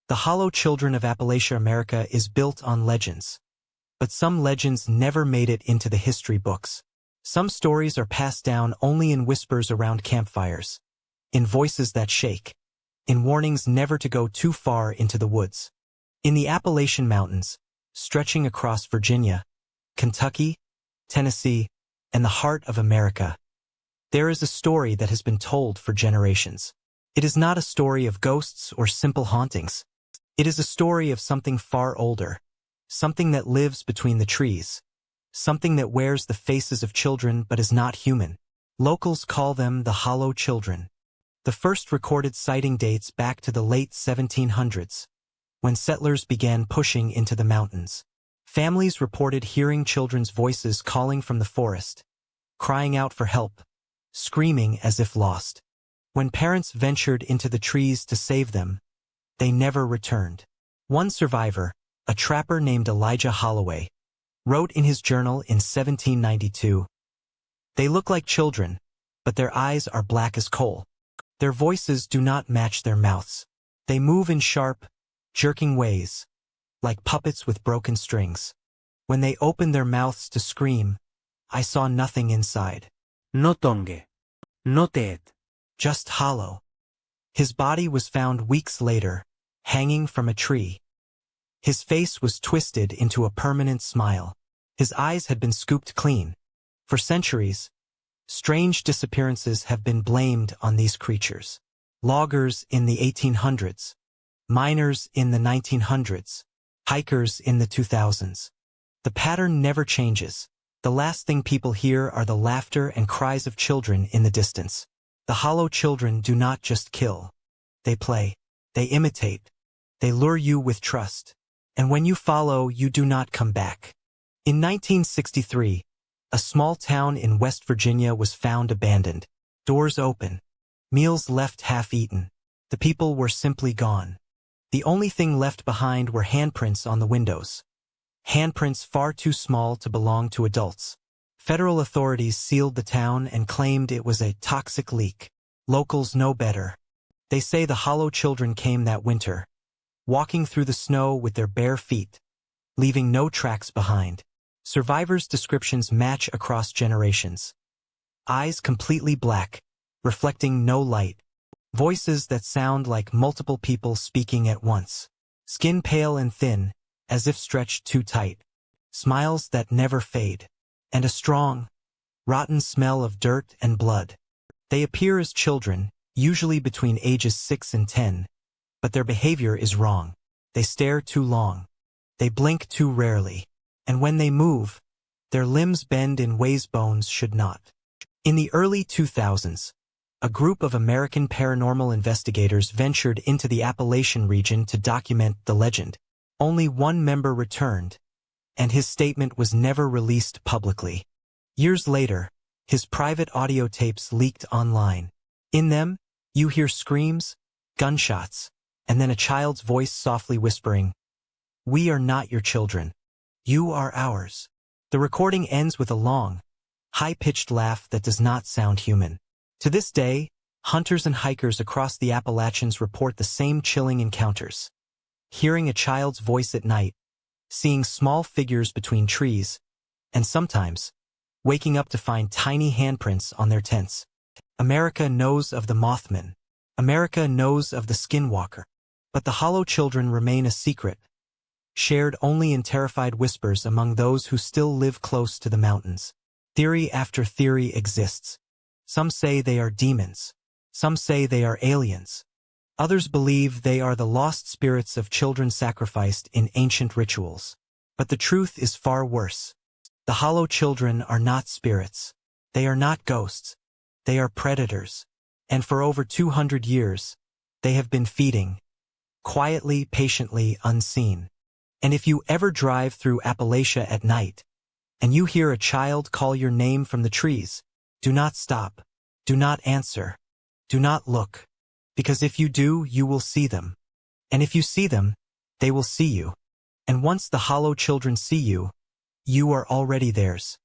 The Hollow Children of Appalachia, America is built on legends. But some legends never made it into the history books. Some stories are passed down only in whispers around campfires, in voices that shake, in warnings never to go too far into the woods. In the Appalachian Mountains, stretching across Virginia, Kentucky, Tennessee, and the heart of America, there is a story that has been told for generations. It is not a story of ghosts or simple hauntings. It is a story of something far older, something that lives between the trees, something that wears the faces of children but is not human. Locals call them the Hollow Children. The first recorded sighting dates back to the late 1700s, when settlers began pushing into the mountains. Families reported hearing children's voices calling from the forest, crying out for help, screaming as if lost. When parents ventured into the trees to save them, they never returned. One survivor, a trapper named Elijah Holloway, wrote in his journal in 1792, "They look like children, but their eyes are black as coal. Their voices do not match their mouths. They move in sharp, jerking ways, like puppets with broken strings. When they opened their mouths to scream, I saw nothing inside. No tongue, no dead, just hollow." His body was found weeks later, hanging from a tree. His face was twisted into a permanent smile. His eyes had been scooped clean. For centuries, strange disappearances have been blamed on these creatures. Loggers in the 1800s, miners in the 1900s, hikers in the 2000s. The pattern never changes. The last thing people hear are the laughter and cries of children in the distance. The Hollow Children do not just kill. They play. They imitate. They lure you with trust. And when you follow, you do not come back. In 1963, a small town in West Virginia was found abandoned. Doors open. Meals left half-eaten. The people were simply gone. The only thing left behind were handprints on the windows. Handprints far too small to belong to adults. Federal authorities sealed the town and claimed it was a toxic leak. Locals know better. They say the Hollow Children came that winter, walking through the snow with their bare feet, leaving no tracks behind. Survivors' descriptions match across generations. Eyes completely black, reflecting no light. Voices that sound like multiple people speaking at once. Skin pale and thin, as if stretched too tight. Smiles that never fade. And a strong, rotten smell of dirt and blood. They appear as children, usually between ages 6 and 10, but their behavior is wrong. They stare too long. They blink too rarely. And when they move, their limbs bend in ways bones should not. In the early 2000s, a group of American paranormal investigators ventured into the Appalachian region to document the legend. Only one member returned, and his statement was never released publicly. Years later, his private audio tapes leaked online. In them, you hear screams, gunshots, and then a child's voice softly whispering, "We are not your children. You are ours." The recording ends with a long, high-pitched laugh that does not sound human. To this day, hunters and hikers across the Appalachians report the same chilling encounters. Hearing a child's voice at night, seeing small figures between trees, and sometimes, waking up to find tiny handprints on their tents. America knows of the Mothman. America knows of the Skinwalker. But the Hollow Children remain a secret, shared only in terrified whispers among those who still live close to the mountains. Theory after theory exists. Some say they are demons. Some say they are aliens. Others believe they are the lost spirits of children sacrificed in ancient rituals. But the truth is far worse. The Hollow Children are not spirits. They are not ghosts. They are predators. And for over 200 years, they have been feeding, quietly, patiently, unseen. And if you ever drive through Appalachia at night, and you hear a child call your name from the trees, do not stop. Do not answer. Do not look. Because if you do, you will see them. And if you see them, they will see you. And once the Hollow Children see you, you are already theirs.